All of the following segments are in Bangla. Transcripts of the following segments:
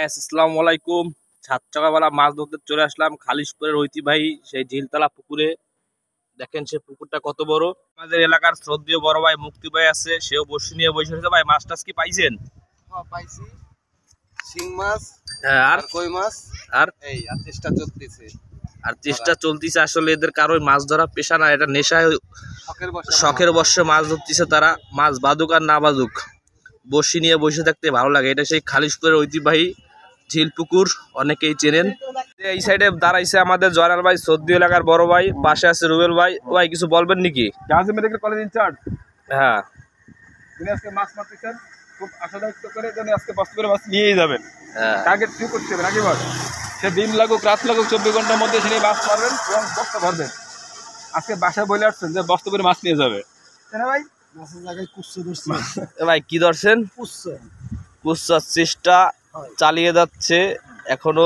আসসালামু আলাইকুম। সাত সকালবেলা মাছ ধরতে চলে আসলাম খালিশপুরের ঐতিহ্যবাহী সেই ঝিলতলা পুকুরে। দেখেন সে পুকুরটা কত বড়। আমাদের এলাকার শ্রদ্ধেয় বড় ভাই মুক্তি ভাই আছে, সেও বসে নিয়ে বসে আছে। ভাই মাছ টাছ কি পাইছেন? পাইছি শিং মাছ, হ্যাঁ, আর কই মাছ, আর চেষ্টা চলতেছে। চেষ্টা চলতেছে। আসলে এদের কারোই মাছ ধরা পেশা না, এটা নেশায় শখের বশে মাছ ধরতেছে তারা। মাছ বাদুক আর না বাদুক বসি নিয়ে বসে থাকতে ভালো লাগে। এটা সেই খালিশপুরের ঐতিহ্যবাহী ঝিল পুকুর, অনেকেই চেনেন। এই সাইডে দাঁড়াইছে আমাদের জয়নাল ভাই, সদ্য এলাকার বড় ভাই। পাশে আছে রুবেল ভাই। ভাই কিছু বলবেন নাকি? মেডিকেল কলেজ ইনচার্জ, হ্যাঁ, তিনি আজকে মাছ মারতেছেন। খুব আশাদায়িত্ব করে যেন আজকে বস্তা করে মাছ নিয়েই যাবেন। টার্গেট ফ্রি করতে হবে নাকি বল? সে দিন লাগুক রাত লাগুক 24 ঘন্টার মধ্যে সে মাছ মারবেন এবং বস্তা ভরবেন। আজকে বাসায় বলে আসছেন যে বস্তা করে মাছ নিয়ে যাবে, তাই না ভাই? মাছের জায়গায় কুচ্ছ ধরছে ভাই কি ধরছেন? কুচ্ছার চেষ্টা চালিয়ে যাচ্ছে, এখনো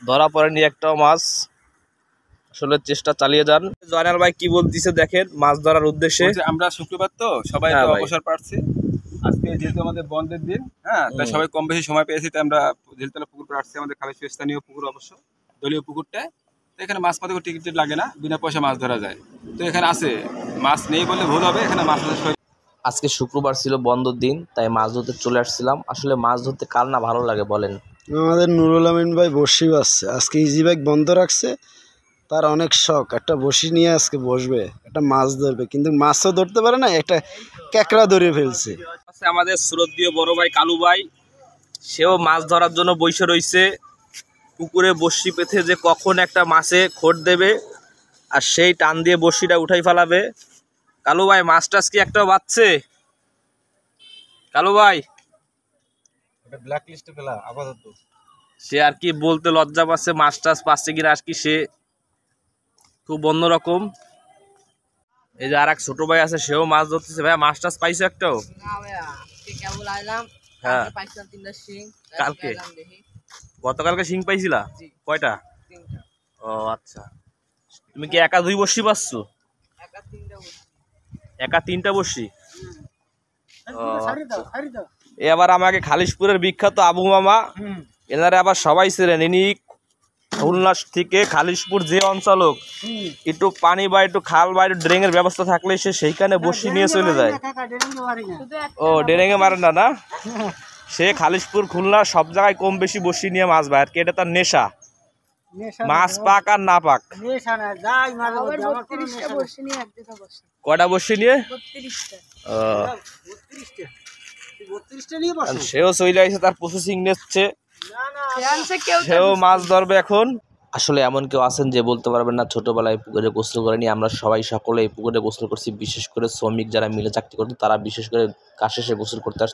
ধরা পড়েনি একটাও মাছ। আসলে চেষ্টা চালিয়ে যান। জয়নাল ভাই কি বলতেছে দেখেন মাছ ধরার উদ্দেশ্যে। আমরা শুক্রবার তো সবাই তো অবসর পাচ্ছি আজকে, যেহেতু আমাদের বন্ধের দিন, হ্যাঁ, তাই সবাই কম বেশি সময় পেয়েছি। তাই আমরা ঝিলতলা পুকুর আসছি, আমাদের খালিশপুর স্থানীয় পুকুর, অবশ্য দলীয় পুকুরটায়। তো এখানে মাছ পাতে টিকিট লাগে না, বিনা পয়সা মাছ ধরা যায়। তো এখানে আছে মাছ নেই বললে ভুল হবে, এখানে মাছ আছে। আজকে শুক্রবার ছিল, বন্ধের দিন, তাই মাছ ধরতে চলে আসছিলাম। আসলে মাছ ধরতে কার না ভালো লাগে বলেন? আমাদের নুরুল আমিন ভাই বসি বাসছে, আজকে ইজি বাইক বন্ধ রাখছে। তার অনেক শখ, একটা বসি নিয়ে আজকে বসবে, একটা মাছ ধরবে, কিন্তু মাছও ধরতে পারে না, একটা ক্যাকড়া ধরে ফেলছে। আমাদের শ্রদ্ধেয় বড় ভাই কালু ভাই, সেও মাছ ধরার জন্য বসে রয়েছে পুকুরে। বসি পেতে যে কখন একটা মাছে খোট দেবে আর সেই টান দিয়ে বসিটা উঠাই ফেলাবে। কালু ভাই মাছ টাছ কি একটাও বাচ্ছে? কালু ভাই ব্ল্যাক লিস্টে ফেলা আপাতত। সে আর কি বলতে লজ্জা পাচ্ছে মাছ টাছ পাচ্ছে কিনা, আর কি সে খুব অন্যরকম। এই যে আর এক ছোট ভাই আছে, সেও মাছ ধরতেছে। ভাই মাছ টাছ পাইছো একটাও? হ্যাঁ, কালকে গতকালকে শিং পাইছিলা? কয়টা? ও আচ্ছা, তুমি কি একা দুই বসি পাচ্ছ? একা তিনটা বসি। এবার আমাকে খালিশপুরের বিখ্যাত আবু মামা, এনারে আবার সবাই ছিলেন। ইনি খুলনা থেকে খালিশপুর যে অঞ্চল হোক, একটু পানি বা একটু খাল বা একটু ড্রেং এর ব্যবস্থা থাকলে সে সেইখানে বসি নিয়ে চলে যায়। ও ড্রেং এ মারে না? না, সে খালিশপুর খুলনা সব জায়গায় কম বেশি বসি নিয়ে মাছ ভাই, আর কি এটা তার নেশা। মাছ পাক আর না পাক, কয়টা বসি নিয়ে? সেও চলে আসছে, তার প্রসেসিং নিচ্ছে, সেও মাছ ধরবে এখন। আসলে এমন কেউ আছেন যে বলতে পারবেন না ছোটবেলায় পুকুরে গোসল করেনি? আমরা সবাই সকলে এই পুকুরে গোসল করছি, বিশেষ করে শ্রমিক যারা মিলে চাকরি করতো তারা বিশেষ করে কাজ শেষে গোসল করতে আসছে।